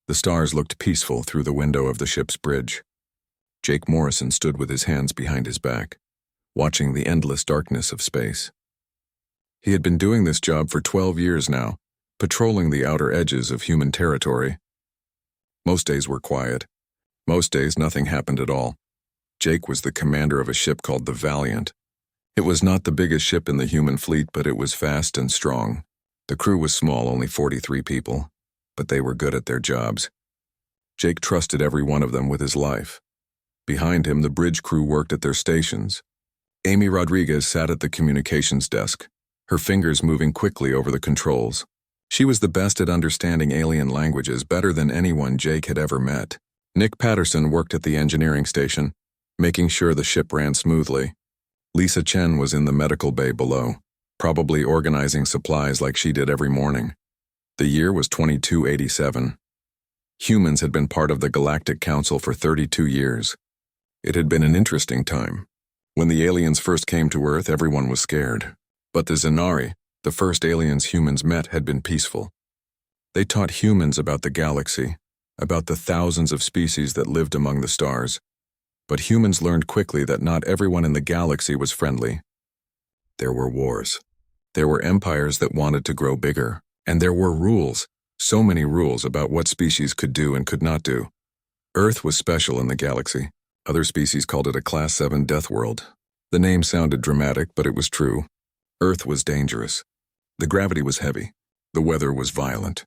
The stars looked peaceful through the window of the ship's bridge. Jake Morrison stood with his hands behind his back, watching the endless darkness of space. He had been doing this job for 12 years now, patrolling the outer edges of human territory. Most days were quiet. Most days nothing happened at all. Jake was the commander of a ship called the Valiant. It was not the biggest ship in the human fleet, but it was fast and strong. The crew was small, only 43 people, but they were good at their jobs. Jake trusted every one of them with his life. Behind him, the bridge crew worked at their stations. Amy Rodriguez sat at the communications desk, her fingers moving quickly over the controls. She was the best at understanding alien languages, better than anyone Jake had ever met. Nick Patterson worked at the engineering station, making sure the ship ran smoothly. Lisa Chen was in the medical bay below, probably organizing supplies like she did every morning. The year was 2287. Humans had been part of the Galactic Council for 32 years. It had been an interesting time. When the aliens first came to Earth, everyone was scared. But the Zanari, the first aliens humans met, had been peaceful. They taught humans about the galaxy, about the thousands of species that lived among the stars. But humans learned quickly that not everyone in the galaxy was friendly. There were wars. There were empires that wanted to grow bigger. And there were rules, so many rules about what species could do and could not do. Earth was special in the galaxy. Other species called it a Class 7 death world. The name sounded dramatic, but it was true. Earth was dangerous. The gravity was heavy. The weather was violent.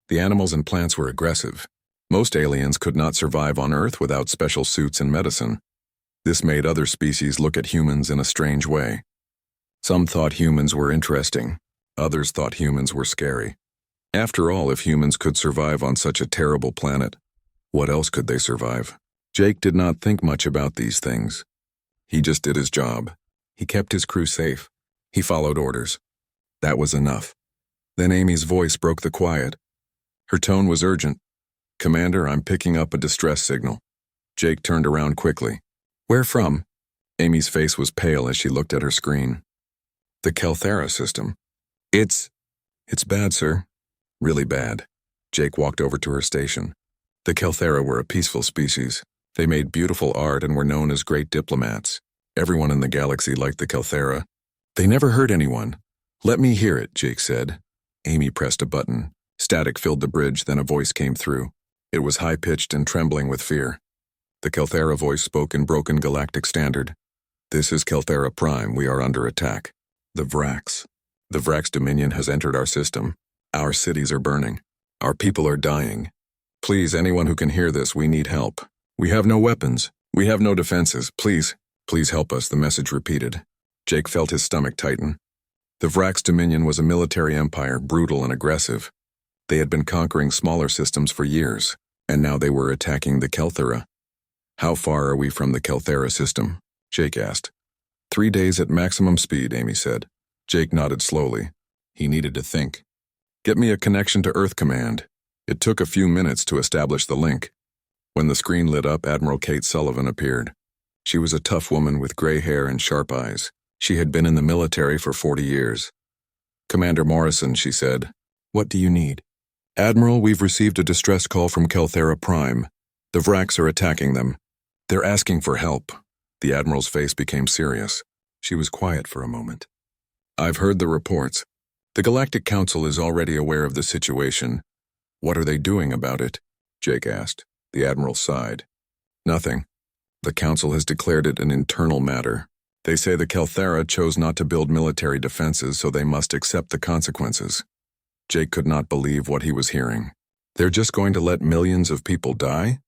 The animals and plants were aggressive. Most aliens could not survive on Earth without special suits and medicine. This made other species look at humans in a strange way. Some thought humans were interesting. Others thought humans were scary. After all, if humans could survive on such a terrible planet, what else could they survive? Jake did not think much about these things. He just did his job. He kept his crew safe. He followed orders. That was enough. Then Amy's voice broke the quiet. Her tone was urgent. "Commander, I'm picking up a distress signal." Jake turned around quickly. "Where from?" Amy's face was pale as she looked at her screen. "The Kelthera system." It's bad, sir. Really bad." Jake walked over to her station. The Kelthera were a peaceful species. They made beautiful art and were known as great diplomats. Everyone in the galaxy liked the Kelthera. "They never hurt anyone." "Let me hear it," Jake said. Amy pressed a button. Static filled the bridge, then a voice came through. It was high-pitched and trembling with fear. The Kelthera voice spoke in broken galactic standard. "This is Kelthera Prime. We are under attack. The Vrax. The Vrax Dominion has entered our system. Our cities are burning. Our people are dying. Please, anyone who can hear this, we need help. We have no weapons. We have no defenses. Please help us," the message repeated. Jake felt his stomach tighten. The Vrax Dominion was a military empire, brutal and aggressive. They had been conquering smaller systems for years, and now they were attacking the Kelthera. "How far are we from the Kelthera system?" Jake asked. 3 days at maximum speed, Amy said. Jake nodded slowly. He needed to think. "Get me a connection to Earth Command." It took a few minutes to establish the link. When the screen lit up, Admiral Kate Sullivan appeared. She was a tough woman with gray hair and sharp eyes. She had been in the military for 40 years. "Commander Morrison," she said. "What do you need?" "Admiral, we've received a distress call from Kelthera Prime. The Vrax are attacking them. They're asking for help." The Admiral's face became serious. She was quiet for a moment. "I've heard the reports. The Galactic Council is already aware of the situation. What are they doing about it?" Jake asked. The Admiral sighed. "Nothing. The Council has declared it an internal matter. They say the Kelthera chose not to build military defenses, so they must accept the consequences." Jake could not believe what he was hearing. "They're just going to let millions of people die?"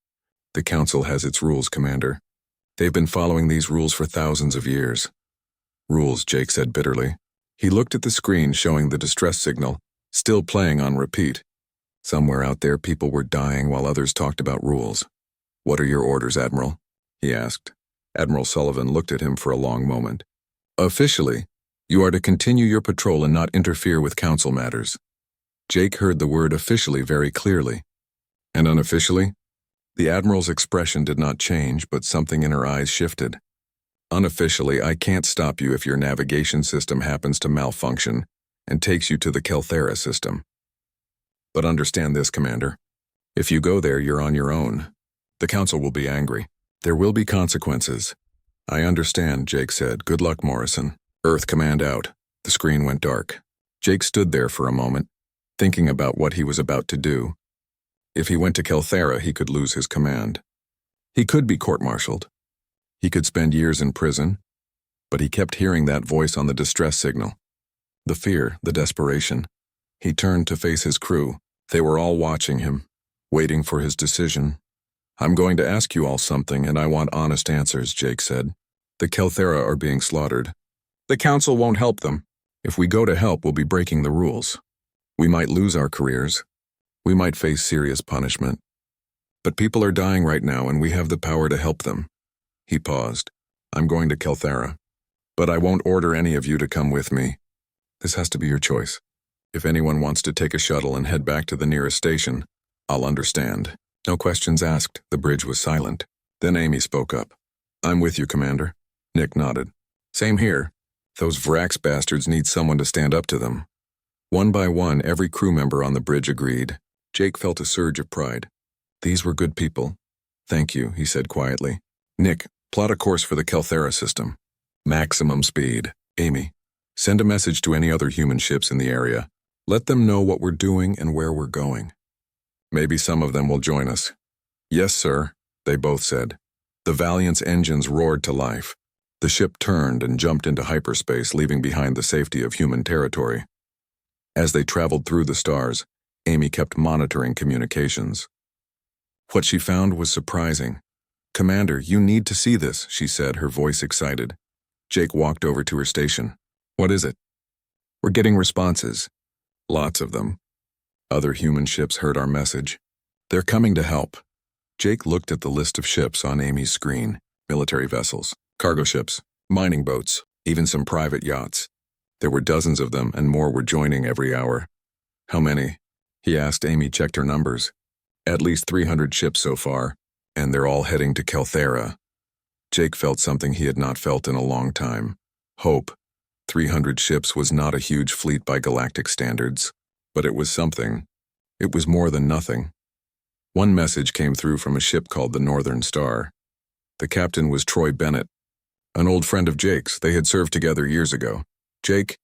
"The Council has its rules, Commander. They've been following these rules for thousands of years." "Rules," Jake said bitterly. He looked at the screen showing the distress signal, still playing on repeat. Somewhere out there people were dying while others talked about rules. "What are your orders, Admiral?" he asked. Admiral Sullivan looked at him for a long moment. "Officially, you are to continue your patrol and not interfere with Council matters." Jake heard the word officially very clearly. "And unofficially?" The Admiral's expression did not change, but something in her eyes shifted. "Unofficially, I can't stop you if your navigation system happens to malfunction and takes you to the Kelthera system. But understand this, Commander. If you go there, you're on your own. The council will be angry. There will be consequences. I understand, Jake said. Good luck, Morrison. Earth command out. The screen went dark. Jake stood there for a moment, thinking about what he was about to do. If he went to Kelthera, he could lose his command. He could be court-martialed. He could spend years in prison, but he kept hearing that voice on the distress signal. The fear, the desperation. He turned to face his crew. They were all watching him, waiting for his decision. I'm going to ask you all something, and I want honest answers, Jake said. The Kelthera are being slaughtered. The council won't help them. If we go to help, we'll be breaking the rules. We might lose our careers. We might face serious punishment. But people are dying right now, and we have the power to help them. He paused. I'm going to Kelthera. But I won't order any of you to come with me. This has to be your choice. If anyone wants to take a shuttle and head back to the nearest station, I'll understand. No questions asked. The bridge was silent. Then Amy spoke up. I'm with you, Commander. Nick nodded. Same here. Those Vrax bastards need someone to stand up to them. One by one, every crew member on the bridge agreed. Jake felt a surge of pride. These were good people. Thank you, he said quietly. Nick, plot a course for the Kelthera system. Maximum speed. Amy, send a message to any other human ships in the area. Let them know what we're doing and where we're going. Maybe some of them will join us. Yes, sir, they both said. The Valiant's engines roared to life. The ship turned and jumped into hyperspace, leaving behind the safety of human territory. As they traveled through the stars, Amy kept monitoring communications. What she found was surprising. Commander, you need to see this, she said, her voice excited. Jake walked over to her station. What is it? We're getting responses. Lots of them. Other human ships heard our message. They're coming to help. Jake looked at the list of ships on Amy's screen. Military vessels, cargo ships, mining boats, even some private yachts. There were dozens of them, and more were joining every hour. How many? He asked. Amy checked her numbers. At least 300 ships so far, and they're all heading to Kelthera. Jake felt something he had not felt in a long time. Hope. 300 ships was not a huge fleet by galactic standards, but it was something. It was more than nothing. One message came through from a ship called the Northern Star. The captain was Troy Bennett, an old friend of Jake's. They had served together years ago. Jake,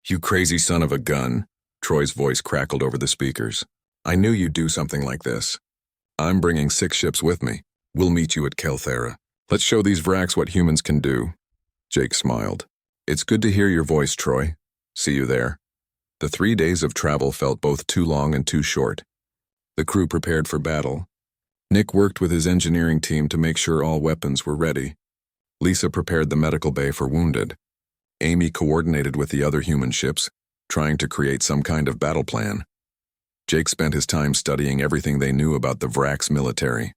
you crazy son of a gun, Troy's voice crackled over the speakers. I knew you'd do something like this. I'm bringing 6 ships with me. We'll meet you at Kelthera. Let's show these Vrax what humans can do. Jake smiled. It's good to hear your voice, Troy. See you there. The 3 days of travel felt both too long and too short. The crew prepared for battle. Nick worked with his engineering team to make sure all weapons were ready. Lisa prepared the medical bay for wounded. Amy coordinated with the other human ships, trying to create some kind of battle plan. Jake spent his time studying everything they knew about the Vrax military.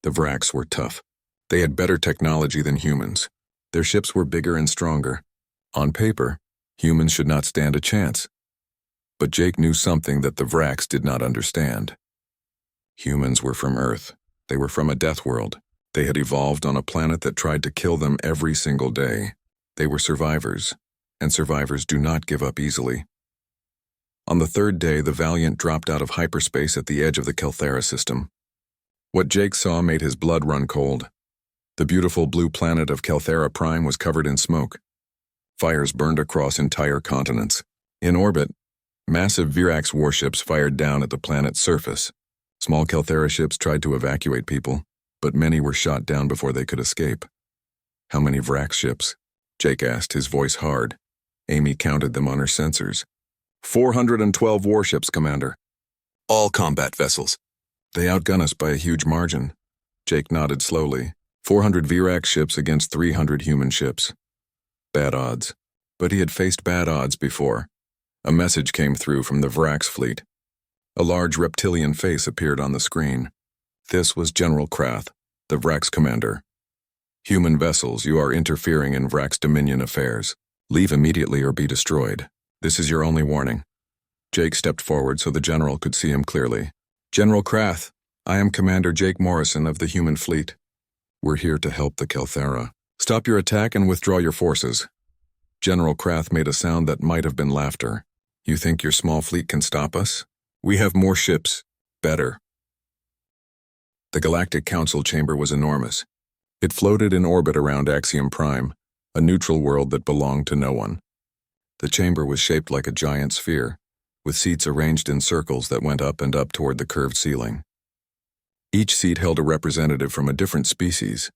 The Vrax were tough. They had better technology than humans. Their ships were bigger and stronger. On paper, humans should not stand a chance. But Jake knew something that the Vrax did not understand. Humans were from Earth. They were from a death world. They had evolved on a planet that tried to kill them every single day. They were survivors, and survivors do not give up easily. On the 3rd day, the Valiant dropped out of hyperspace at the edge of the Kelthera system. What Jake saw made his blood run cold. The beautiful blue planet of Kelthera Prime was covered in smoke. Fires burned across entire continents. In orbit, massive Virax warships fired down at the planet's surface. Small Kelthera ships tried to evacuate people, but many were shot down before they could escape. How many Vrax ships? Jake asked, his voice hard. Amy counted them on her sensors. 412 warships, Commander. All combat vessels. They outgun us by a huge margin. Jake nodded slowly. 400 Virax ships against 300 human ships. Bad odds. But he had faced bad odds before. A message came through from the Vrax fleet. A large reptilian face appeared on the screen. This was General Krath, the Vrax commander. Human vessels, you are interfering in Vrax Dominion affairs. Leave immediately or be destroyed. This is your only warning. Jake stepped forward so the general could see him clearly. General Krath, I am Commander Jake Morrison of the human fleet. We're here to help the Kelthera. Stop your attack and withdraw your forces. General Krath made a sound that might have been laughter. You think your small fleet can stop us? We have more ships. Better. The Galactic Council chamber was enormous. It floated in orbit around Axiom Prime, a neutral world that belonged to no one. The chamber was shaped like a giant sphere, with seats arranged in circles that went up and up toward the curved ceiling. Each seat held a representative from a different species.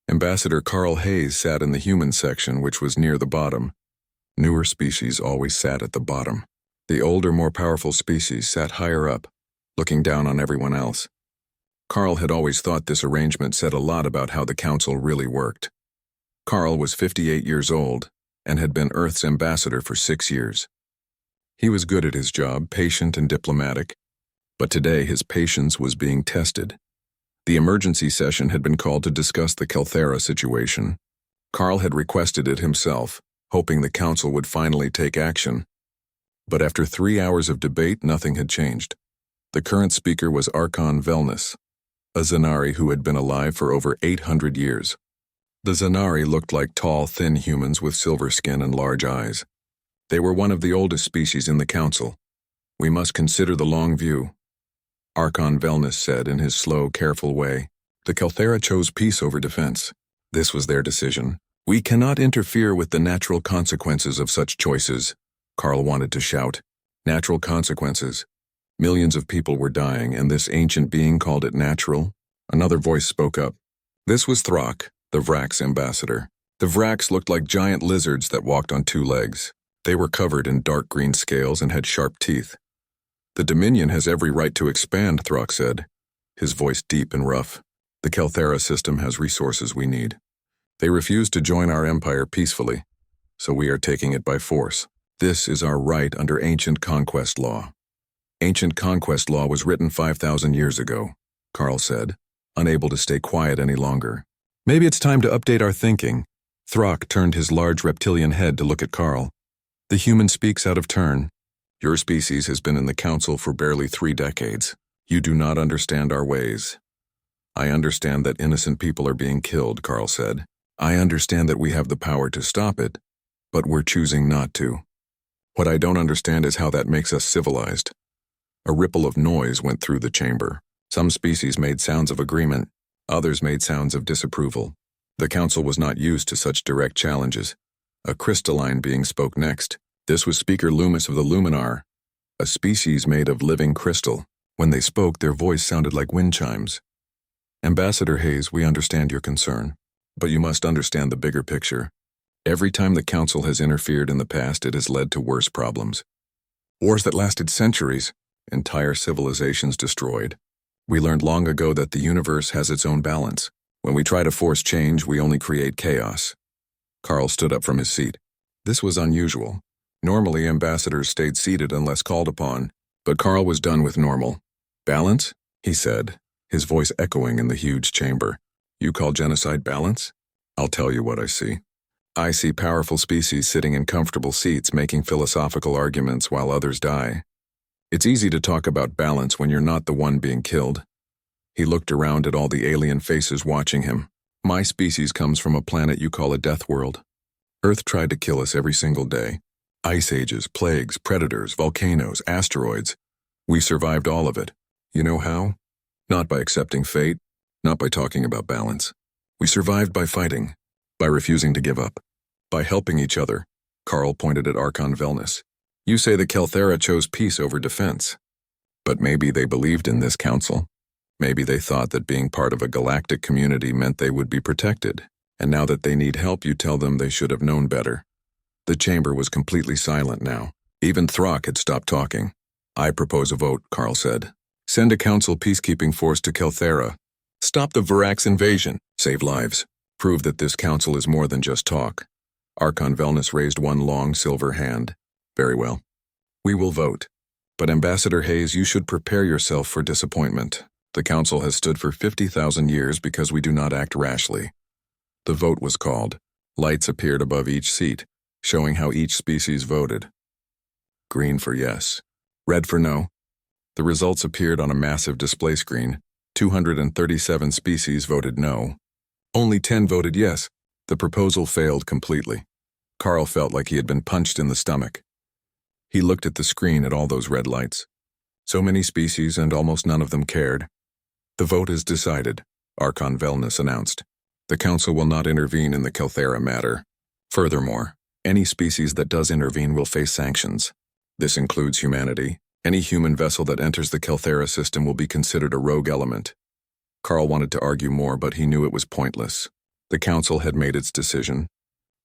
Ambassador Carl Hayes sat in the human section, which was near the bottom. Newer species always sat at the bottom. The older, more powerful species sat higher up, looking down on everyone else. Carl had always thought this arrangement said a lot about how the council really worked. Carl was 58 years old and had been Earth's ambassador for 6 years. He was good at his job, patient and diplomatic, but today his patience was being tested. The emergency session had been called to discuss the Kelthera situation. Carl had requested it himself, hoping the council would finally take action. But after 3 hours of debate, nothing had changed. The current speaker was Archon Velnus, a Zanari who had been alive for over 800 years. The Zanari looked like tall, thin humans with silver skin and large eyes. They were one of the oldest species in the council. We must consider the long view, Archon Velnus said in his slow, careful way. The Kelthera chose peace over defense. This was their decision. We cannot interfere with the natural consequences of such choices, Carl wanted to shout. Natural consequences. Millions of people were dying, and this ancient being called it natural? Another voice spoke up. This was Throck, the Vrax ambassador. The Vrax looked like giant lizards that walked on 2 legs. They were covered in dark green scales and had sharp teeth. The Dominion has every right to expand, Throck said, his voice deep and rough. The Kelthera system has resources we need. They refuse to join our empire peacefully, so we are taking it by force. This is our right under ancient conquest law. Ancient conquest law was written 5,000 years ago, Carl said, unable to stay quiet any longer. Maybe it's time to update our thinking. Throck turned his large reptilian head to look at Carl. The human speaks out of turn. Your species has been in the council for barely 3 decades. You do not understand our ways. I understand that innocent people are being killed, Carl said. I understand that we have the power to stop it, but we're choosing not to. What I don't understand is how that makes us civilized. A ripple of noise went through the chamber. Some species made sounds of agreement, others made sounds of disapproval. The council was not used to such direct challenges. A crystalline being spoke next. This was Speaker Loomis of the Luminar, a species made of living crystal. When they spoke, their voice sounded like wind chimes. Ambassador Hayes, we understand your concern, but you must understand the bigger picture. Every time the council has interfered in the past, it has led to worse problems. Wars that lasted centuries, entire civilizations destroyed. We learned long ago that the universe has its own balance. When we try to force change, we only create chaos. Carl stood up from his seat. This was unusual. Normally, ambassadors stayed seated unless called upon, but Carl was done with normal. Balance? He said, his voice echoing in the huge chamber. You call genocide balance? I'll tell you what I see. I see powerful species sitting in comfortable seats making philosophical arguments while others die. It's easy to talk about balance when you're not the one being killed. He looked around at all the alien faces watching him. My species comes from a planet you call a death world. Earth tried to kill us every single day. Ice ages, plagues, predators, volcanoes, asteroids. We survived all of it. You know how? Not by accepting fate, not by talking about balance. We survived by fighting, by refusing to give up, by helping each other. Carl pointed at Archon Velnus. You say the Kelthera chose peace over defense. But maybe they believed in this council. Maybe they thought that being part of a galactic community meant they would be protected. And now that they need help, you tell them they should have known better. The chamber was completely silent now. Even Throck had stopped talking. I propose a vote, Carl said. Send a council peacekeeping force to Kelthera. Stop the Varax invasion. Save lives. Prove that this council is more than just talk. Archon Velnus raised one long silver hand. Very well. We will vote. But Ambassador Hayes, you should prepare yourself for disappointment. The council has stood for 50,000 years because we do not act rashly. The vote was called. Lights appeared above each seat, showing how each species voted. Green for yes. Red for no. The results appeared on a massive display screen. 237 species voted no. Only 10 voted yes. The proposal failed completely. Carl felt like he had been punched in the stomach. He looked at the screen at all those red lights. So many species and almost none of them cared. The vote is decided, Archon Velnus announced. The Council will not intervene in the Kelthera matter. Furthermore, any species that does intervene will face sanctions. This includes humanity. Any human vessel that enters the Kelthera system will be considered a rogue element. Carl wanted to argue more, but he knew it was pointless. The Council had made its decision.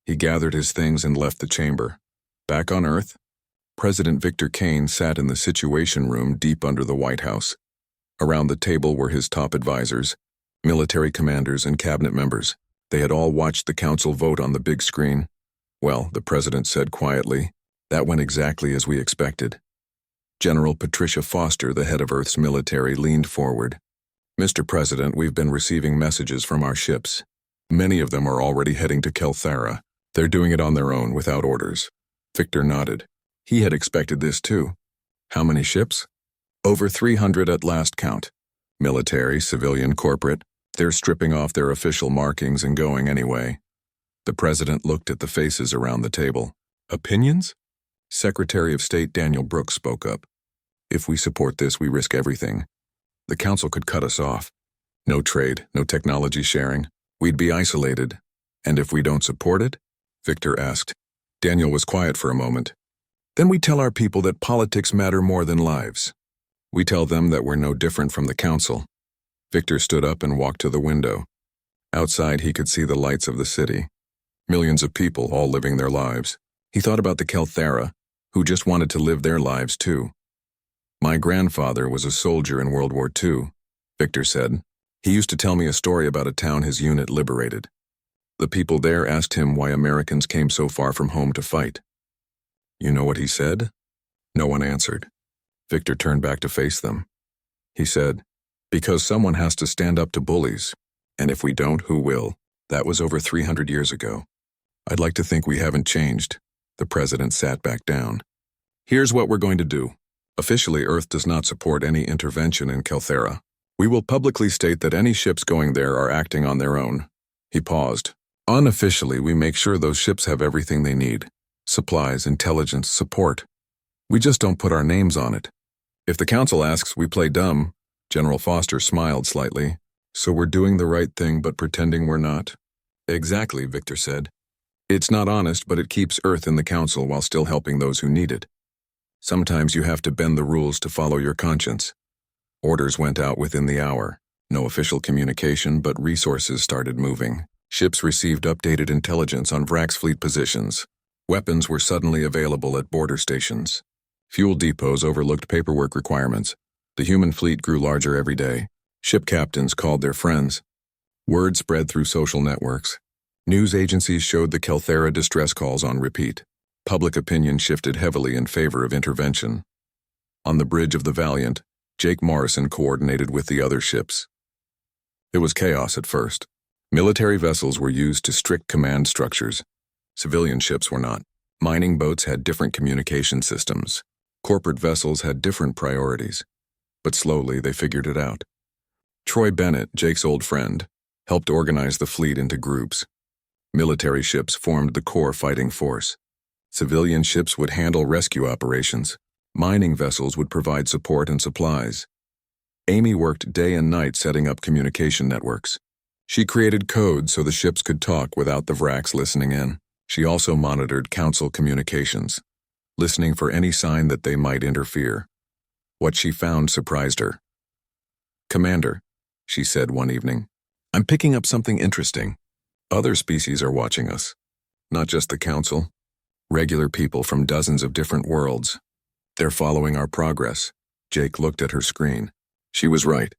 He gathered his things and left the chamber. Back on Earth, President Victor Kane sat in the Situation Room deep under the White House. Around the table were his top advisors, military commanders, and cabinet members. They had all watched the Council vote on the big screen. Well, the President said quietly, that went exactly as we expected. General Patricia Foster, the head of Earth's military, leaned forward. Mr. President, we've been receiving messages from our ships. Many of them are already heading to Kelthera. They're doing it on their own, without orders. Victor nodded. He had expected this too. How many ships? Over 300 at last count. Military, civilian, corporate. They're stripping off their official markings and going anyway. The President looked at the faces around the table. Opinions? Secretary of State Daniel Brooks spoke up. If we support this, we risk everything. The Council could cut us off. No trade, no technology sharing. We'd be isolated. And if we don't support it? Victor asked. Daniel was quiet for a moment. Then we tell our people that politics matter more than lives. We tell them that we're no different from the Council. Victor stood up and walked to the window. Outside, he could see the lights of the city. Millions of people all living their lives. He thought about the Kelthera, who just wanted to live their lives too. My grandfather was a soldier in World War II, Victor said. He used to tell me a story about a town his unit liberated. The people there asked him why Americans came so far from home to fight. You know what he said? No one answered. Victor turned back to face them. He said, because someone has to stand up to bullies, and if we don't, who will? That was over 300 years ago. I'd like to think we haven't changed. The President sat back down. Here's what we're going to do. Officially, Earth does not support any intervention in Kelthera. We will publicly state that any ships going there are acting on their own. He paused. Unofficially, we make sure those ships have everything they need. Supplies, intelligence, support. We just don't put our names on it. If the Council asks, we play dumb. General Foster smiled slightly. So we're doing the right thing but pretending we're not? Exactly, Victor said. It's not honest, but it keeps Earth in the Council while still helping those who need it. Sometimes you have to bend the rules to follow your conscience. Orders went out within the hour. No official communication, but resources started moving. Ships received updated intelligence on Vrax's fleet positions. Weapons were suddenly available at border stations. Fuel depots overlooked paperwork requirements. The human fleet grew larger every day. Ship captains called their friends. Word spread through social networks. News agencies showed the Kelthera distress calls on repeat. Public opinion shifted heavily in favor of intervention. On the bridge of the Valiant, Jake Morrison coordinated with the other ships. It was chaos at first. Military vessels were used to strict command structures. Civilian ships were not. Mining boats had different communication systems. Corporate vessels had different priorities. But slowly they figured it out. Troy Bennett, Jake's old friend, helped organize the fleet into groups. Military ships formed the core fighting force. Civilian ships would handle rescue operations. Mining vessels would provide support and supplies. Amy worked day and night setting up communication networks. She created code so the ships could talk without the Vrax listening in. She also monitored Council communications, listening for any sign that they might interfere. What she found surprised her. Commander, she said one evening, I'm picking up something interesting. Other species are watching us. Not just the Council. Regular people from dozens of different worlds. They're following our progress. Jake looked at her screen. She was right.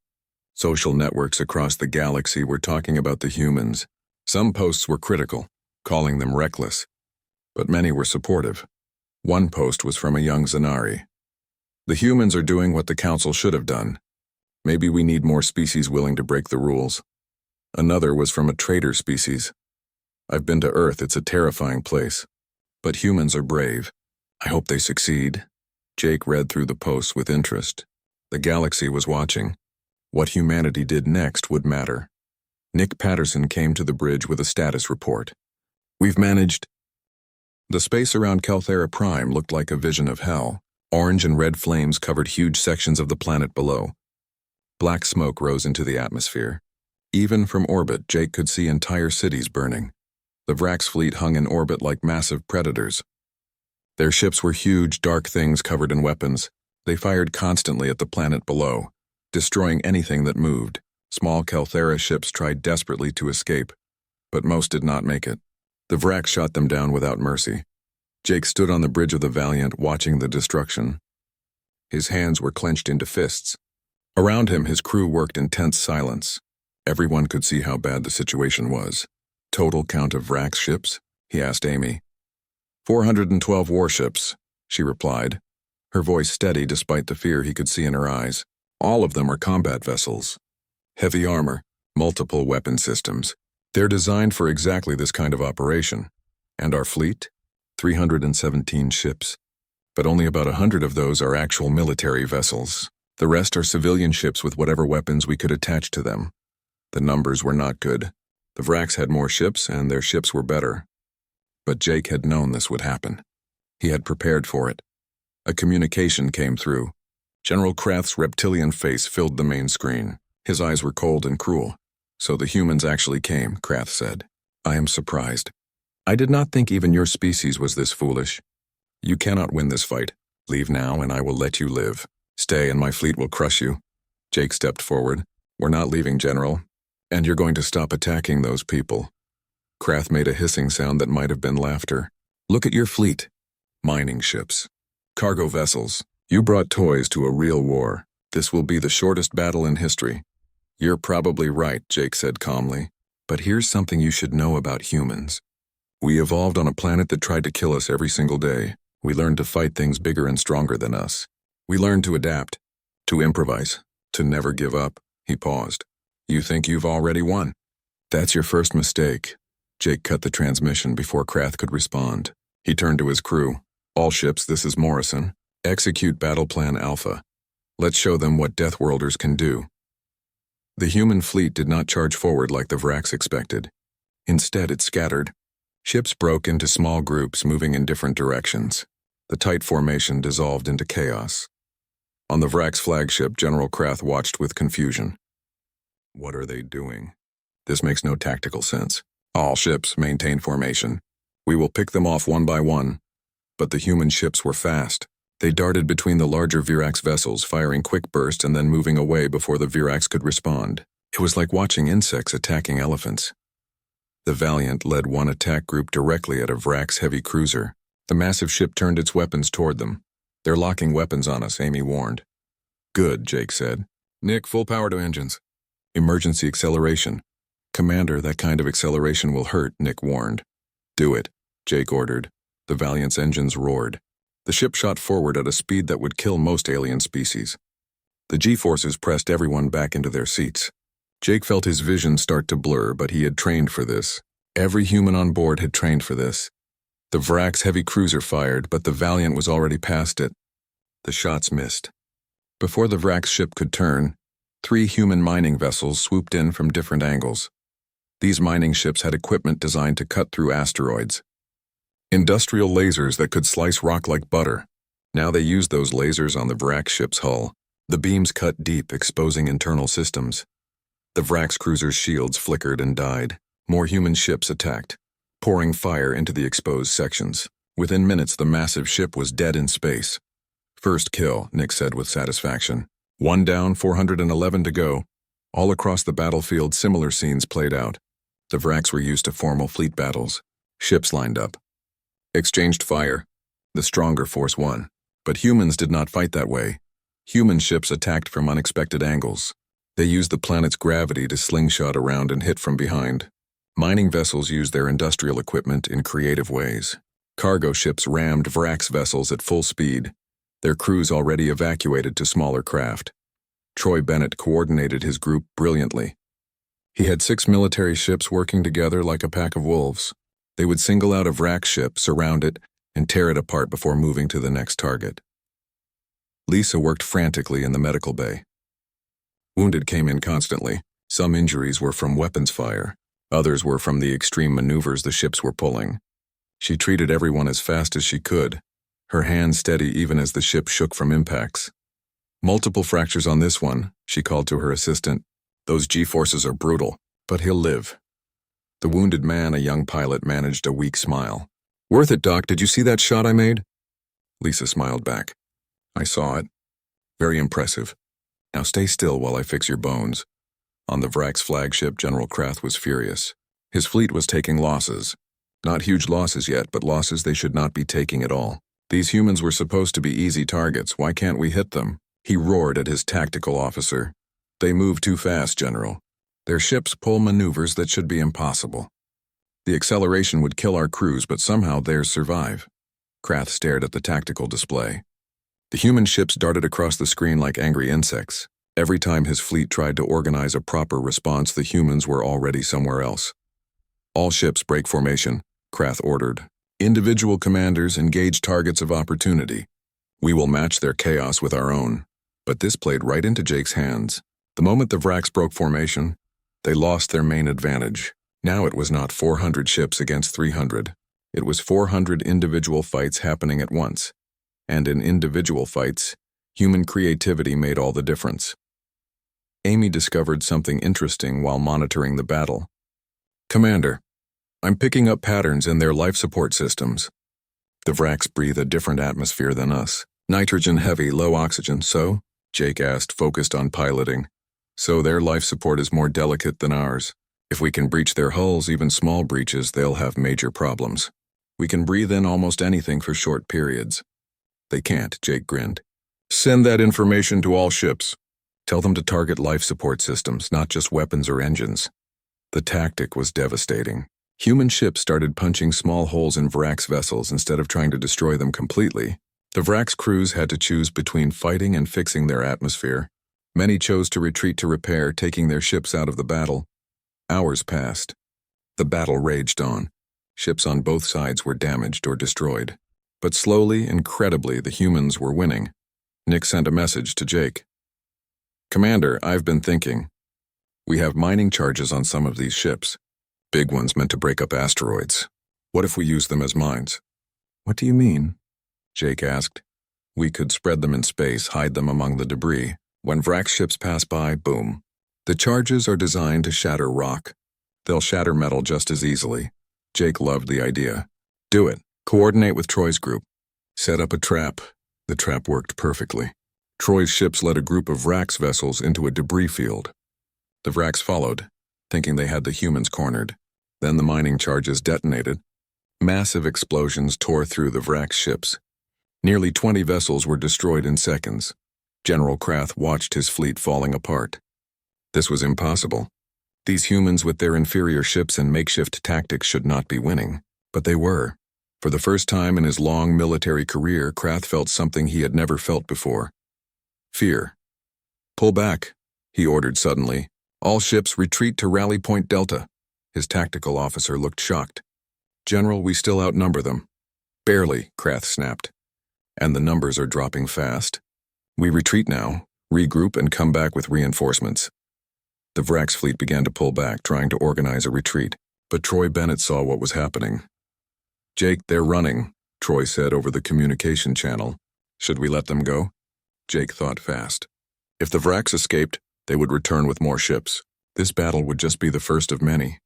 Social networks across the galaxy were talking about the humans. Some posts were critical, calling them reckless. But many were supportive. One post was from a young Zanari. The humans are doing what the Council should have done. Maybe we need more species willing to break the rules. Another was from a traitor species. I've been to Earth, it's a terrifying place. But humans are brave. I hope they succeed. Jake read through the posts with interest. The galaxy was watching. What humanity did next would matter. Nick Patterson came to the bridge with a status report. We've managed. The space around Kelthera Prime looked like a vision of hell. Orange and red flames covered huge sections of the planet below. Black smoke rose into the atmosphere. Even from orbit, Jake could see entire cities burning. The Vrax fleet hung in orbit like massive predators. Their ships were huge, dark things covered in weapons. They fired constantly at the planet below, destroying anything that moved. Small Kelthera ships tried desperately to escape, but most did not make it. The Vrax shot them down without mercy. Jake stood on the bridge of the Valiant watching the destruction. His hands were clenched into fists. Around him, his crew worked in tense silence. Everyone could see how bad the situation was. Total count of Vrax ships? He asked Amy. 412 warships, she replied, her voice steady despite the fear he could see in her eyes. All of them are combat vessels. Heavy armor, multiple weapon systems. They're designed for exactly this kind of operation. And our fleet? 317 ships. But only about 100 of those are actual military vessels. The rest are civilian ships with whatever weapons we could attach to them. The numbers were not good. The Vrax had more ships, and their ships were better. But Jake had known this would happen. He had prepared for it. A communication came through. General Krath's reptilian face filled the main screen. His eyes were cold and cruel. So the humans actually came, Krath said. I am surprised. I did not think even your species was this foolish. You cannot win this fight. Leave now and I will let you live. Stay and my fleet will crush you. Jake stepped forward. We're not leaving, General. And you're going to stop attacking those people. Krath made a hissing sound that might have been laughter. Look at your fleet. Mining ships. Cargo vessels. You brought toys to a real war. This will be the shortest battle in history. You're probably right, Jake said calmly. But here's something you should know about humans. We evolved on a planet that tried to kill us every single day. We learned to fight things bigger and stronger than us. We learned to adapt, to improvise, to never give up. He paused. You think you've already won? That's your first mistake. Jake cut the transmission before Krath could respond. He turned to his crew. All ships, this is Morrison. Execute Battle Plan Alpha. Let's show them what Deathworlders can do. The human fleet did not charge forward like the Vrax expected. Instead, it scattered. Ships broke into small groups moving in different directions. The tight formation dissolved into chaos. On the Vrax flagship, General Krath watched with confusion. What are they doing? This makes no tactical sense. All ships maintain formation. We will pick them off one by one. But the human ships were fast. They darted between the larger Virax vessels, firing quick bursts and then moving away before the Virax could respond. It was like watching insects attacking elephants. The Valiant led one attack group directly at a Vrax heavy cruiser. The massive ship turned its weapons toward them. They're locking weapons on us, Amy warned. Good, Jake said. Nick, full power to engines. Emergency acceleration. Commander, that kind of acceleration will hurt, Nick warned. Do it, Jake ordered. The Valiant's engines roared. The ship shot forward at a speed that would kill most alien species. The G-forces pressed everyone back into their seats. Jake felt his vision start to blur, but he had trained for this. Every human on board had trained for this. The Vrax heavy cruiser fired, but the Valiant was already past it. The shots missed. Before the Vrax ship could turn, 3 human mining vessels swooped in from different angles. These mining ships had equipment designed to cut through asteroids. Industrial lasers that could slice rock like butter. Now they used those lasers on the Vrax ship's hull. The beams cut deep, exposing internal systems. The Vrax cruiser's shields flickered and died. More human ships attacked, pouring fire into the exposed sections. Within minutes, the massive ship was dead in space. First kill, Nick said with satisfaction. 1 down, 411 to go. All across the battlefield, similar scenes played out. The Vrax were used to formal fleet battles. Ships lined up. Exchanged fire. The stronger force won. But humans did not fight that way. Human ships attacked from unexpected angles. They used the planet's gravity to slingshot around and hit from behind. Mining vessels used their industrial equipment in creative ways. Cargo ships rammed Vrax vessels at full speed, their crews already evacuated to smaller craft. Troy Bennett coordinated his group brilliantly. He had 6 military ships working together like a pack of wolves. They would single out a Vrax ship, surround it, and tear it apart before moving to the next target. Lisa worked frantically in the medical bay. Wounded came in constantly. Some injuries were from weapons fire. Others were from the extreme maneuvers the ships were pulling. She treated everyone as fast as she could, her hands steady even as the ship shook from impacts. Multiple fractures on this one, she called to her assistant. Those G-forces are brutal, but he'll live. The wounded man, a young pilot, managed a weak smile. Worth it, Doc. Did you see that shot I made? Lisa smiled back. I saw it. Very impressive. Now stay still while I fix your bones. On the Vrax flagship, General Krath was furious. His fleet was taking losses. Not huge losses yet, but losses they should not be taking at all. These humans were supposed to be easy targets. Why can't we hit them? He roared at his tactical officer. They move too fast, General. Their ships pull maneuvers that should be impossible. The acceleration would kill our crews, but somehow theirs survive. Krath stared at the tactical display. The human ships darted across the screen like angry insects. Every time his fleet tried to organize a proper response, the humans were already somewhere else. All ships break formation, Krath ordered. Individual commanders engage targets of opportunity. We will match their chaos with our own. But this played right into Jake's hands. The moment the Vrax broke formation, they lost their main advantage. Now it was not 400 ships against 300. It was 400 individual fights happening at once. And in individual fights, human creativity made all the difference. Amy discovered something interesting while monitoring the battle. Commander, I'm picking up patterns in their life support systems. The Vrax breathe a different atmosphere than us. Nitrogen heavy, low oxygen, so? Jake asked, focused on piloting. So their life support is more delicate than ours. If we can breach their hulls, even small breaches, they'll have major problems. We can breathe in almost anything for short periods. They can't, Jake grinned. Send that information to all ships. Tell them to target life support systems, not just weapons or engines. The tactic was devastating. Human ships started punching small holes in Vrax vessels instead of trying to destroy them completely. The Vrax crews had to choose between fighting and fixing their atmosphere. Many chose to retreat to repair, taking their ships out of the battle. Hours passed. The battle raged on. Ships on both sides were damaged or destroyed. But slowly, incredibly, the humans were winning. Nick sent a message to Jake. Commander, I've been thinking. We have mining charges on some of these ships. Big ones meant to break up asteroids. What if we use them as mines? What do you mean? Jake asked. We could spread them in space, hide them among the debris. When Vrax ships pass by, boom. The charges are designed to shatter rock. They'll shatter metal just as easily. Jake loved the idea. Do it. Coordinate with Troy's group. Set up a trap. The trap worked perfectly. Troy's ships led a group of Vrax vessels into a debris field. The Vrax followed, thinking they had the humans cornered. Then the mining charges detonated. Massive explosions tore through the Vrax ships. Nearly 20 vessels were destroyed in seconds. General Krath watched his fleet falling apart. This was impossible. These humans with their inferior ships and makeshift tactics should not be winning. But they were. For the first time in his long military career, Krath felt something he had never felt before. Fear. Pull back, he ordered suddenly. All ships retreat to Rally Point Delta. His tactical officer looked shocked. General, we still outnumber them. Barely, Krath snapped. And the numbers are dropping fast. We retreat now, regroup, and come back with reinforcements. The Vrax fleet began to pull back, trying to organize a retreat. But Troy Bennett saw what was happening. Jake, they're running, Troy said over the communication channel. Should we let them go? Jake thought fast. If the Vrax escaped, they would return with more ships. This battle would just be the first of many.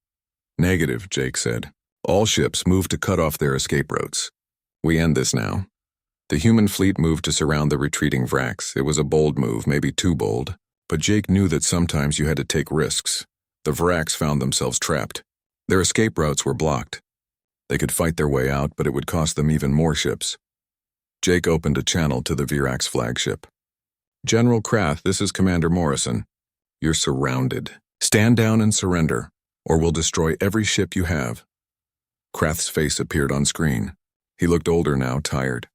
Negative, Jake said. All ships moved to cut off their escape routes. We end this now. The human fleet moved to surround the retreating Vrax. It was a bold move, maybe too bold. But Jake knew that sometimes you had to take risks. The Vrax found themselves trapped. Their escape routes were blocked. They could fight their way out, but it would cost them even more ships. Jake opened a channel to the Virax flagship. General Krath, this is Commander Morrison. You're surrounded. Stand down and surrender, or we'll destroy every ship you have. Krath's face appeared on screen. He looked older now, tired.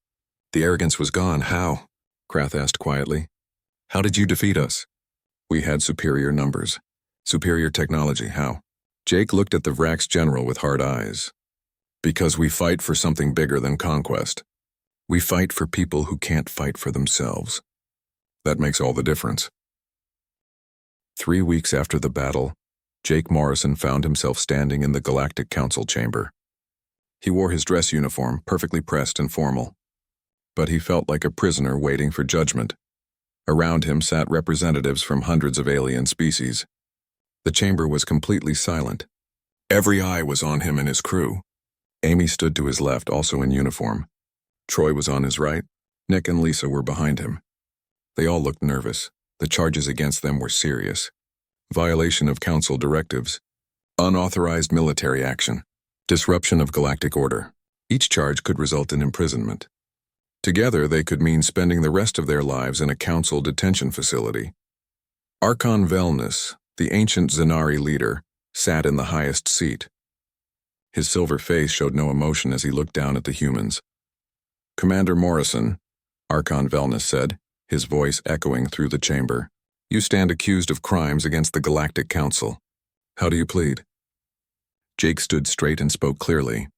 The arrogance was gone. How? Krath asked quietly. How did you defeat us? We had superior numbers. Superior technology. How? Jake looked at the Vrax general with hard eyes. Because we fight for something bigger than conquest. We fight for people who can't fight for themselves. That makes all the difference. 3 weeks after the battle, Jake Morrison found himself standing in the Galactic Council chamber. He wore his dress uniform, perfectly pressed and formal. But he felt like a prisoner waiting for judgment. Around him sat representatives from hundreds of alien species. The chamber was completely silent. Every eye was on him and his crew. Amy stood to his left, also in uniform. Troy was on his right. Nick and Lisa were behind him. They all looked nervous. The charges against them were serious. Violation of council directives. Unauthorized military action. Disruption of galactic order. Each charge could result in imprisonment. Together, they could mean spending the rest of their lives in a council detention facility. Archon Velnus, the ancient Zenari leader, sat in the highest seat. His silver face showed no emotion as he looked down at the humans. "Commander Morrison," Archon Velnus said, his voice echoing through the chamber, "you stand accused of crimes against the Galactic Council. How do you plead?" Jake stood straight and spoke clearly.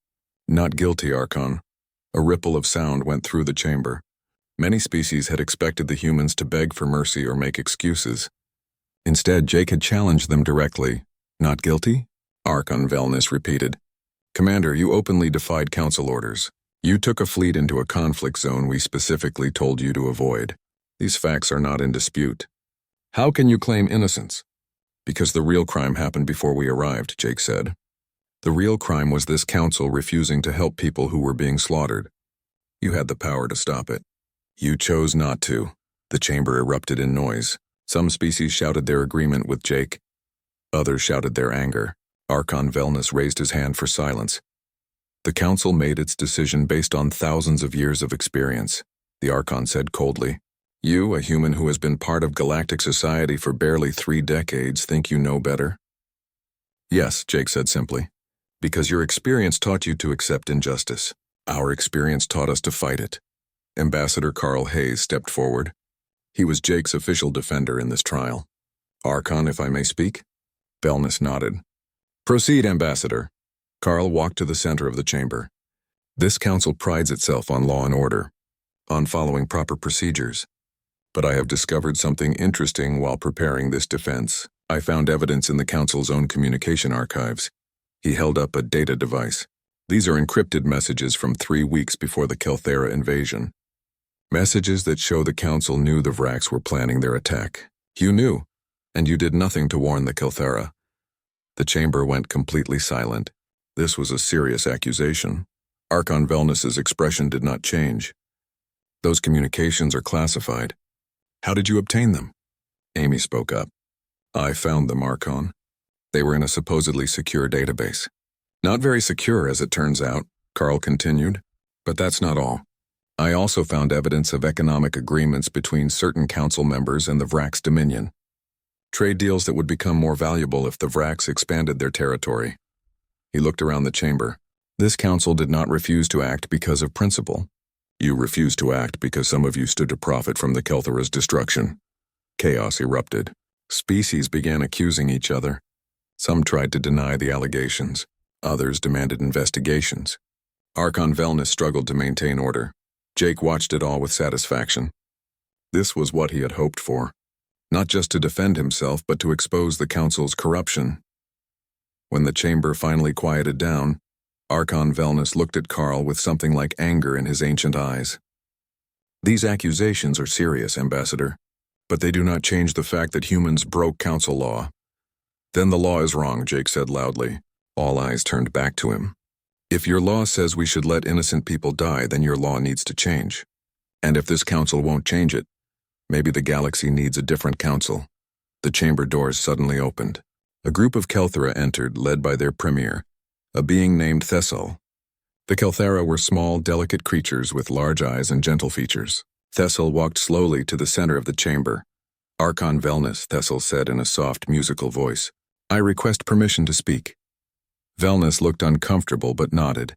"Not guilty, Archon." A ripple of sound went through the chamber. Many species had expected the humans to beg for mercy or make excuses. Instead, Jake had challenged them directly. "Not guilty?" Archon Velnus repeated. "Commander, you openly defied council orders. You took a fleet into a conflict zone we specifically told you to avoid. These facts are not in dispute. How can you claim innocence?" "Because the real crime happened before we arrived," Jake said. "The real crime was this council refusing to help people who were being slaughtered. You had the power to stop it. You chose not to." The chamber erupted in noise. Some species shouted their agreement with Jake. Others shouted their anger. Archon Velnus raised his hand for silence. "The council made its decision based on thousands of years of experience," the Archon said coldly. "You, a human who has been part of galactic society for barely 3 decades, think you know better?" "Yes," Jake said simply. "Because your experience taught you to accept injustice. Our experience taught us to fight it." Ambassador Carl Hayes stepped forward. He was Jake's official defender in this trial. "Archon, if I may speak?" Velnus nodded. "Proceed, Ambassador." Carl walked to the center of the chamber. "This council prides itself on law and order, on following proper procedures. But I have discovered something interesting while preparing this defense. I found evidence in the council's own communication archives." He held up a data device. "These are encrypted messages from 3 weeks before the Kelthera invasion. Messages that show the council knew the Vrax were planning their attack. You knew, and you did nothing to warn the Kelthera." The chamber went completely silent. This was a serious accusation. Archon Velnus's expression did not change. "Those communications are classified. How did you obtain them?" Amy spoke up. "I found them, Archon. They were in a supposedly secure database." "Not very secure, as it turns out," Carl continued. "But that's not all. I also found evidence of economic agreements between certain council members and the Vrax Dominion. Trade deals that would become more valuable if the Vrax expanded their territory." He looked around the chamber. "This council did not refuse to act because of principle. You refused to act because some of you stood to profit from the Kelthera's destruction." Chaos erupted. Species began accusing each other. Some tried to deny the allegations. Others demanded investigations. Archon Velnus struggled to maintain order. Jake watched it all with satisfaction. This was what he had hoped for. Not just to defend himself, but to expose the council's corruption. When the chamber finally quieted down, Archon Velnus looked at Carl with something like anger in his ancient eyes. "These accusations are serious, Ambassador, but they do not change the fact that humans broke council law." "Then the law is wrong," Jake said loudly. All eyes turned back to him. "If your law says we should let innocent people die, then your law needs to change. And if this council won't change it, maybe the galaxy needs a different council." The chamber doors suddenly opened. A group of Kelthera entered, led by their premier, a being named Thessal. The Kelthera were small, delicate creatures with large eyes and gentle features. Thessal walked slowly to the center of the chamber. "Archon Velnus," Thessal said in a soft, musical voice, "I request permission to speak." Velnus looked uncomfortable but nodded.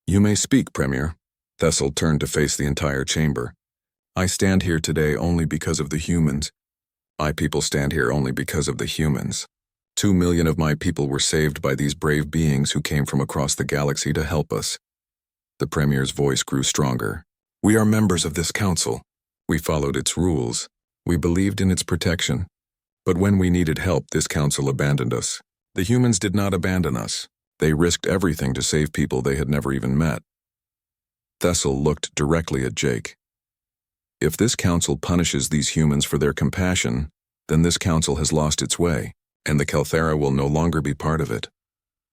"You may speak, Premier." Thessal turned to face the entire chamber. "I stand here today only because of the humans. My people stand here only because of the humans. 2 million of my people were saved by these brave beings who came from across the galaxy to help us." The Premier's voice grew stronger. "We are members of this council. We followed its rules. We believed in its protection. But when we needed help, this council abandoned us. The humans did not abandon us. They risked everything to save people they had never even met." Thessal looked directly at Jake. If this council punishes these humans for their compassion, then this council has lost its way, and the Kelthera will no longer be part of it.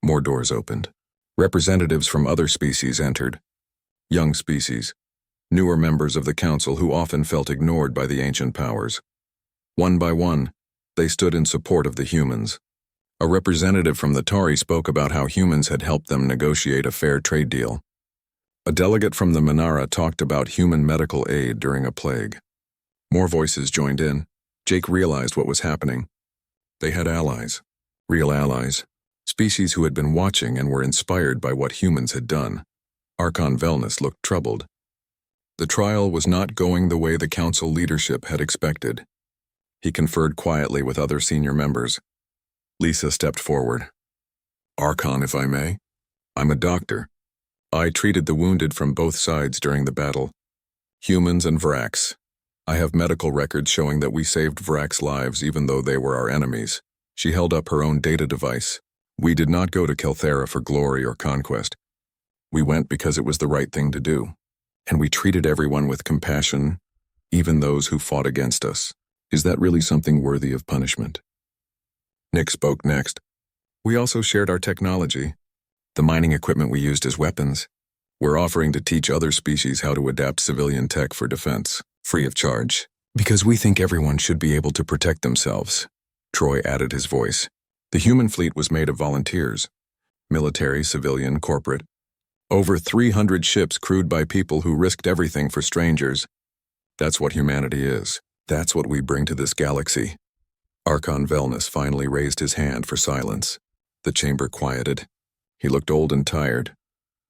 More doors opened. Representatives from other species entered. Young species, newer members of the council who often felt ignored by the ancient powers. One by one, they stood in support of the humans. A representative from the Tari spoke about how humans had helped them negotiate a fair trade deal. A delegate from the Minara talked about human medical aid during a plague. More voices joined in. Jake realized what was happening. They had allies. Real allies. Species who had been watching and were inspired by what humans had done. Archon Velnus looked troubled. The trial was not going the way the council leadership had expected. He conferred quietly with other senior members. Lisa stepped forward. Archon, if I may. I'm a doctor. I treated the wounded from both sides during the battle. Humans and Vrax. I have medical records showing that we saved Vrax lives even though they were our enemies. She held up her own data device. We did not go to Kelthera for glory or conquest. We went because it was the right thing to do. And we treated everyone with compassion, even those who fought against us. Is that really something worthy of punishment? Nick spoke next. We also shared our technology. The mining equipment we used as weapons. We're offering to teach other species how to adapt civilian tech for defense, free of charge, because we think everyone should be able to protect themselves. Troy added his voice. The human fleet was made of volunteers. Military, civilian, corporate. Over 300 ships crewed by people who risked everything for strangers. That's what humanity is. That's what we bring to this galaxy. Archon Velnus finally raised his hand for silence. The chamber quieted. He looked old and tired.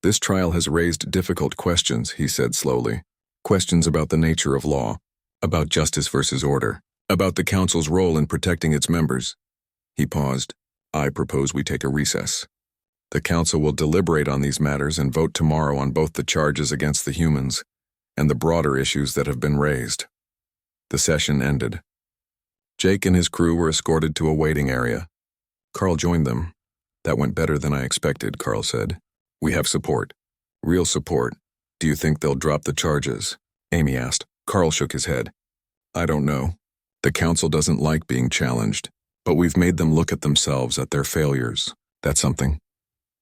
This trial has raised difficult questions, he said slowly. Questions about the nature of law, about justice versus order, about the council's role in protecting its members. He paused. I propose we take a recess. The council will deliberate on these matters and vote tomorrow on both the charges against the humans and the broader issues that have been raised. The session ended. Jake and his crew were escorted to a waiting area. Carl joined them. That went better than I expected, Carl said. We have support. Real support. Do you think they'll drop the charges? Amy asked. Carl shook his head. I don't know. The council doesn't like being challenged, but we've made them look at themselves, at their failures. That's something.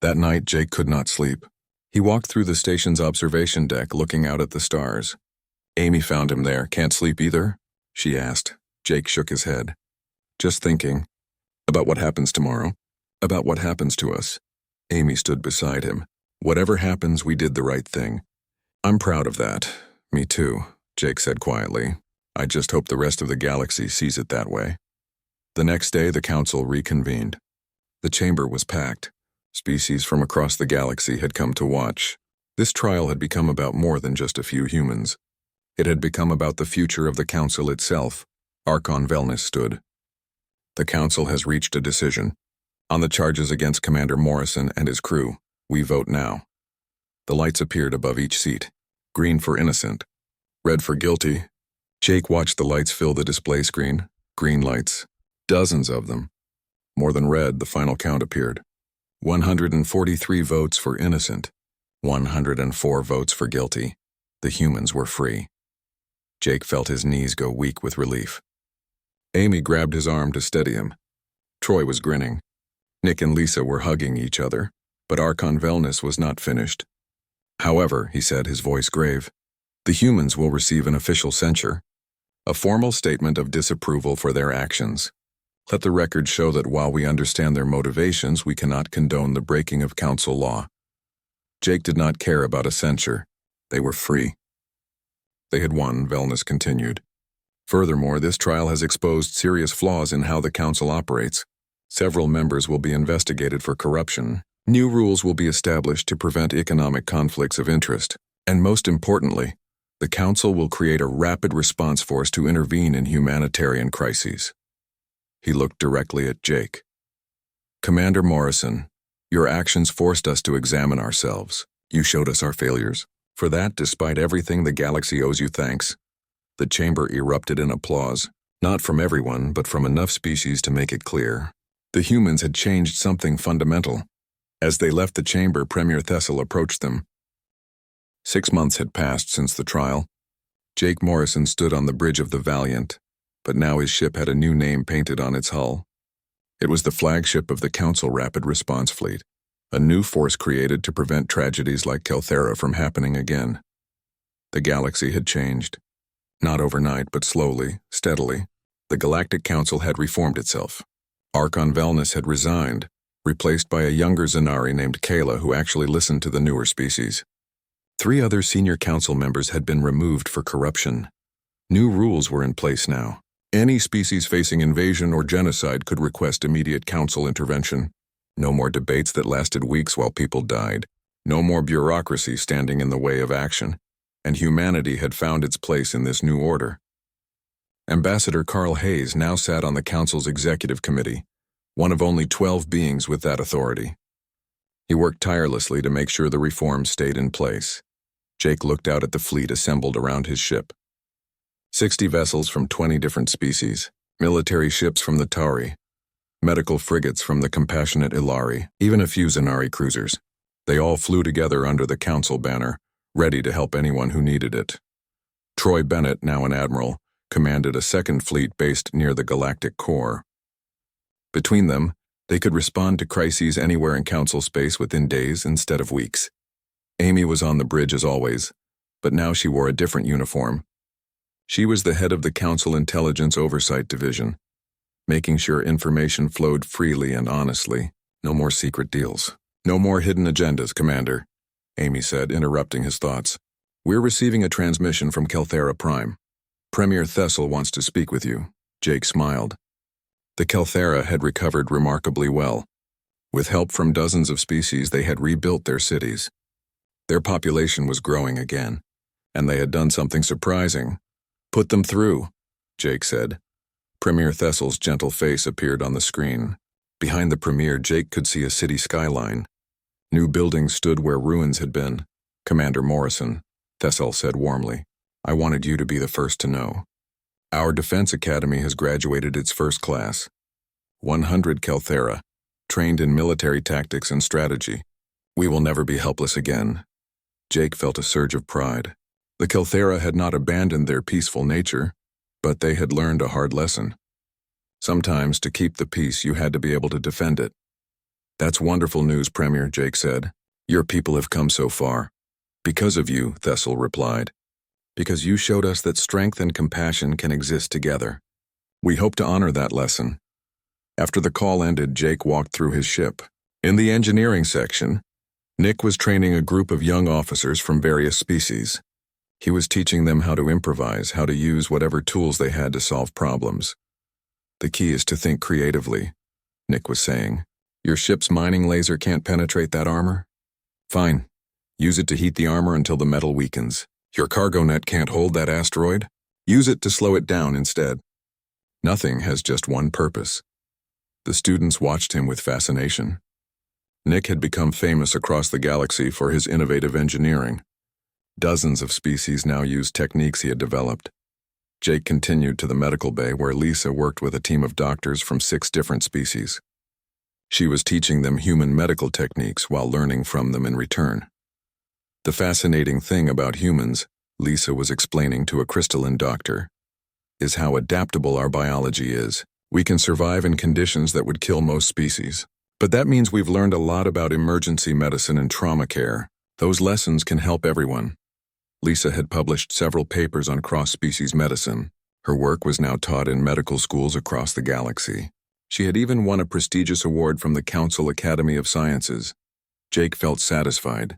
That night, Jake could not sleep. He walked through the station's observation deck, looking out at the stars. Amy found him there. Can't sleep either? She asked. Jake shook his head. Just thinking. About what happens tomorrow. About what happens to us. Amy stood beside him. Whatever happens, we did the right thing. I'm proud of that. Me too, Jake said quietly. I just hope the rest of the galaxy sees it that way. The next day, the council reconvened. The chamber was packed. Species from across the galaxy had come to watch. This trial had become about more than just a few humans. It had become about the future of the council itself. Archon Velnus stood. The council has reached a decision. On the charges against Commander Morrison and his crew, we vote now. The lights appeared above each seat. Green for innocent. Red for guilty. Jake watched the lights fill the display screen. Green lights. Dozens of them. More than red, the final count appeared. 143 votes for innocent. 104 votes for guilty. The humans were free. Jake felt his knees go weak with relief. Amy grabbed his arm to steady him. Troy was grinning. Nick and Lisa were hugging each other, but Archon Velnus was not finished. However, he said, his voice grave, the humans will receive an official censure, a formal statement of disapproval for their actions. Let the record show that while we understand their motivations, we cannot condone the breaking of council law. Jake did not care about a censure. They were free. They had won, Velnus continued. Furthermore, this trial has exposed serious flaws in how the council operates. Several members will be investigated for corruption. New rules will be established to prevent economic conflicts of interest. And most importantly, the council will create a rapid response force to intervene in humanitarian crises. He looked directly at Jake. Commander Morrison, your actions forced us to examine ourselves. You showed us our failures. For that, despite everything, the galaxy owes you thanks. The chamber erupted in applause, not from everyone, but from enough species to make it clear. The humans had changed something fundamental. As they left the chamber, Premier Thessel approached them. 6 months had passed since the trial. Jake Morrison stood on the bridge of the Valiant, but now his ship had a new name painted on its hull. It was the flagship of the Council Rapid Response Fleet, a new force created to prevent tragedies like Kelthera from happening again. The galaxy had changed. Not overnight, but slowly, steadily. The Galactic Council had reformed itself. Archon Velnus had resigned, replaced by a younger Zanari named Kayla who actually listened to the newer species. 3 other senior council members had been removed for corruption. New rules were in place now. Any species facing invasion or genocide could request immediate council intervention. No more debates that lasted weeks while people died. No more bureaucracy standing in the way of action. And humanity had found its place in this new order. Ambassador Carl Hayes now sat on the Council's Executive Committee, one of only 12 beings with that authority. He worked tirelessly to make sure the reforms stayed in place. Jake looked out at the fleet assembled around his ship. 60 vessels from 20 different species, military ships from the Tauri, medical frigates from the compassionate Ilari, even a few Zanari cruisers. They all flew together under the Council banner, ready to help anyone who needed it. Troy Bennett, now an admiral, commanded a second fleet based near the Galactic Core. Between them, they could respond to crises anywhere in Council space within days instead of weeks. Amy was on the bridge as always, but now she wore a different uniform. She was the head of the Council Intelligence Oversight Division, making sure information flowed freely and honestly. No more secret deals. No more hidden agendas, Commander, Amy said, interrupting his thoughts. We're receiving a transmission from Kelthera Prime. Premier Thessel wants to speak with you. Jake smiled. The Kelthera had recovered remarkably well. With help from dozens of species, they had rebuilt their cities. Their population was growing again, and they had done something surprising. Put them through, Jake said. Premier Thessel's gentle face appeared on the screen. Behind the Premier, Jake could see a city skyline. New buildings stood where ruins had been. Commander Morrison, Thessel said warmly, I wanted you to be the first to know. Our Defense Academy has graduated its first class. 100 Kelthera, trained in military tactics and strategy. We will never be helpless again. Jake felt a surge of pride. The Kelthera had not abandoned their peaceful nature, but they had learned a hard lesson. Sometimes, to keep the peace, you had to be able to defend it. That's wonderful news, Premier, Jake said. Your people have come so far. Because of you, Thessel replied. Because you showed us that strength and compassion can exist together. We hope to honor that lesson. After the call ended, Jake walked through his ship. In the engineering section, Nick was training a group of young officers from various species. He was teaching them how to improvise, how to use whatever tools they had to solve problems. The key is to think creatively, Nick was saying. Your ship's mining laser can't penetrate that armor? Fine. Use it to heat the armor until the metal weakens. Your cargo net can't hold that asteroid? Use it to slow it down instead. Nothing has just one purpose. The students watched him with fascination. Nick had become famous across the galaxy for his innovative engineering. Dozens of species now used techniques he had developed. Jake continued to the medical bay where Lisa worked with a team of doctors from 6 different species. She was teaching them human medical techniques while learning from them in return. The fascinating thing about humans, Lisa was explaining to a crystalline doctor, is how adaptable our biology is. We can survive in conditions that would kill most species. But that means we've learned a lot about emergency medicine and trauma care. Those lessons can help everyone. Lisa had published several papers on cross-species medicine. Her work was now taught in medical schools across the galaxy. She had even won a prestigious award from the Council Academy of Sciences. Jake felt satisfied.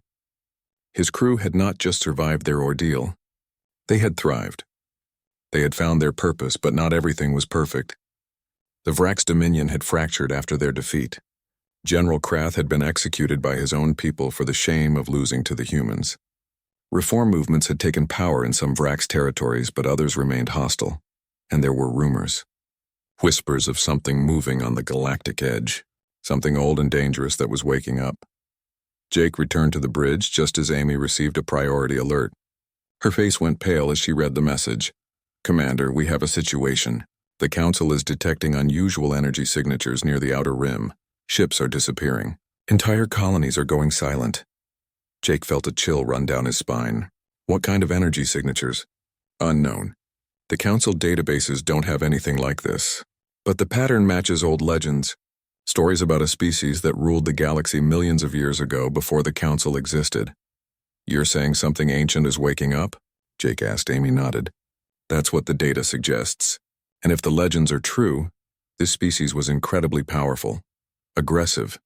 His crew had not just survived their ordeal. They had thrived. They had found their purpose, but not everything was perfect. The Vrax Dominion had fractured after their defeat. General Krath had been executed by his own people for the shame of losing to the humans. Reform movements had taken power in some Vrax territories, but others remained hostile. And there were rumors. Whispers of something moving on the galactic edge. Something old and dangerous that was waking up. Jake returned to the bridge just as Amy received a priority alert. Her face went pale as she read the message. Commander, we have a situation. The Council is detecting unusual energy signatures near the outer rim. Ships are disappearing. Entire colonies are going silent. Jake felt a chill run down his spine. What kind of energy signatures? Unknown. The Council databases don't have anything like this. But the pattern matches old legends. Stories about a species that ruled the galaxy millions of years ago before the Council existed. You're saying something ancient is waking up? Jake asked. Amy nodded. That's what the data suggests. And if the legends are true, this species was incredibly powerful, aggressive.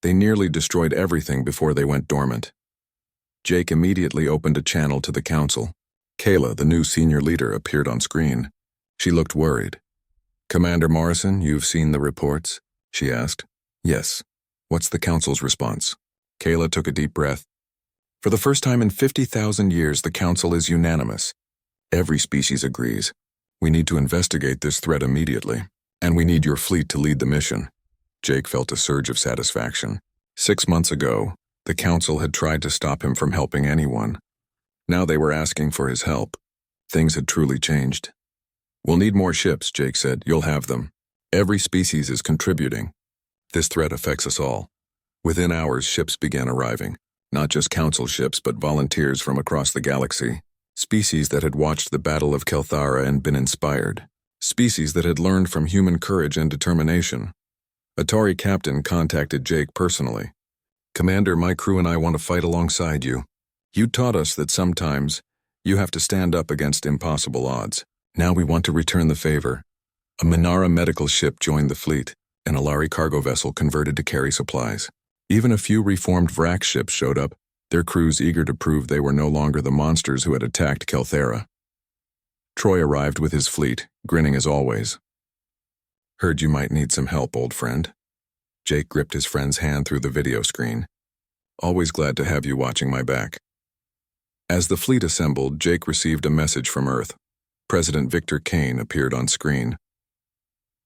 They nearly destroyed everything before they went dormant. Jake immediately opened a channel to the Council. Kayla, the new senior leader, appeared on screen. She looked worried. Commander Morrison, you've seen the reports? She asked. Yes. What's the Council's response? Kayla took a deep breath. For the first time in 50,000 years, the Council is unanimous. Every species agrees. We need to investigate this threat immediately, and we need your fleet to lead the mission. Jake felt a surge of satisfaction. 6 months ago, the Council had tried to stop him from helping anyone. Now they were asking for his help. Things had truly changed. We'll need more ships, Jake said. You'll have them. Every species is contributing. This threat affects us all. Within hours, ships began arriving. Not just Council ships, but volunteers from across the galaxy. Species that had watched the Battle of Kelthara and been inspired. Species that had learned from human courage and determination. Atari Captain contacted Jake personally. Commander, my crew and I want to fight alongside you. You taught us that sometimes you have to stand up against impossible odds. Now we want to return the favor. A Minara medical ship joined the fleet, an Alari cargo vessel converted to carry supplies. Even a few reformed Vrax ships showed up, their crews eager to prove they were no longer the monsters who had attacked Kelthara. Troy arrived with his fleet, grinning as always. Heard you might need some help, old friend. Jake gripped his friend's hand through the video screen. Always glad to have you watching my back. As the fleet assembled, Jake received a message from Earth. President Victor Kane appeared on screen.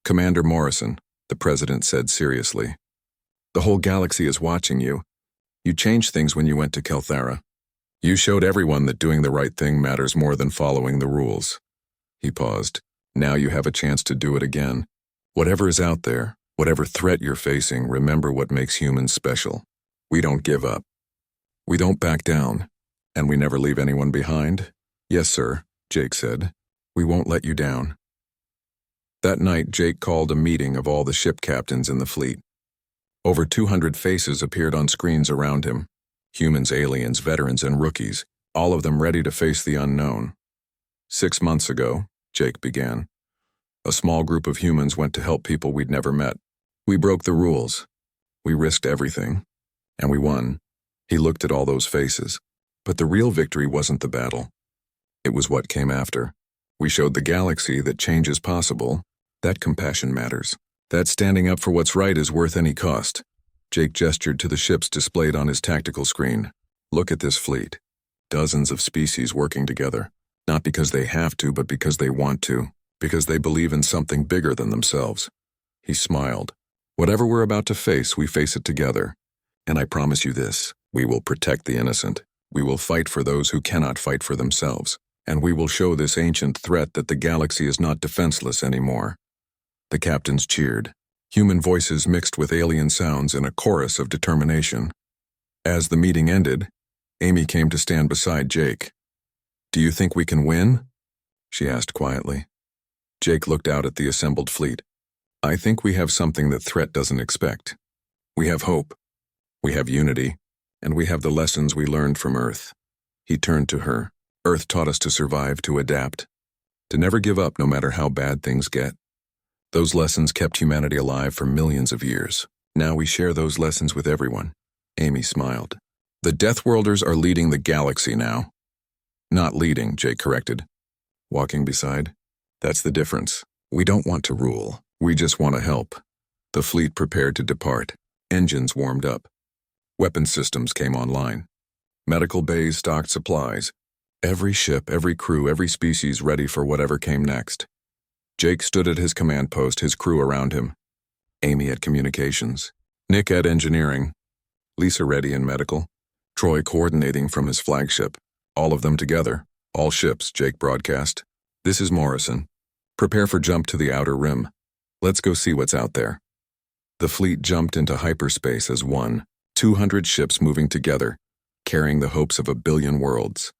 Commander Morrison, the president said seriously. The whole galaxy is watching you. You changed things when you went to Kelthara. You showed everyone that doing the right thing matters more than following the rules. He paused. Now you have a chance to do it again. Whatever is out there, whatever threat you're facing, remember what makes humans special. We don't give up. We don't back down. And we never leave anyone behind? Yes, sir, Jake said. We won't let you down. That night, Jake called a meeting of all the ship captains in the fleet. Over 200 faces appeared on screens around him. Humans, aliens, veterans, and rookies, all of them ready to face the unknown. 6 months ago, Jake began, a small group of humans went to help people we'd never met. We broke the rules. We risked everything. And we won. He looked at all those faces. But the real victory wasn't the battle. It was what came after. We showed the galaxy that change is possible, that compassion matters, that standing up for what's right is worth any cost. Jake gestured to the ships displayed on his tactical screen. Look at this fleet. Dozens of species working together. Not because they have to, but because they want to. Because they believe in something bigger than themselves. He smiled. Whatever we're about to face, we face it together. And I promise you this, we will protect the innocent. We will fight for those who cannot fight for themselves. And we will show this ancient threat that the galaxy is not defenseless anymore. The captains cheered. Human voices mixed with alien sounds in a chorus of determination. As the meeting ended, Amy came to stand beside Jake. Do you think we can win? She asked quietly. Jake looked out at the assembled fleet. I think we have something that threat doesn't expect. We have hope. We have unity. And we have the lessons we learned from Earth. He turned to her. Earth taught us to survive, to adapt, to never give up no matter how bad things get. Those lessons kept humanity alive for millions of years. Now we share those lessons with everyone. Amy smiled. The Deathworlders are leading the galaxy now. Not leading, Jake corrected. Walking beside. That's the difference. We don't want to rule. We just want to help. The fleet prepared to depart. Engines warmed up. Weapon systems came online. Medical bays stocked supplies. Every ship, every crew, every species ready for whatever came next. Jake stood at his command post, his crew around him. Amy at communications. Nick at engineering. Lisa ready in medical. Troy coordinating from his flagship. All of them together. All ships, Jake broadcast. This is Morrison. Prepare for jump to the outer rim. Let's go see what's out there. The fleet jumped into hyperspace as one. 200 ships moving together, carrying the hopes of 1 billion worlds.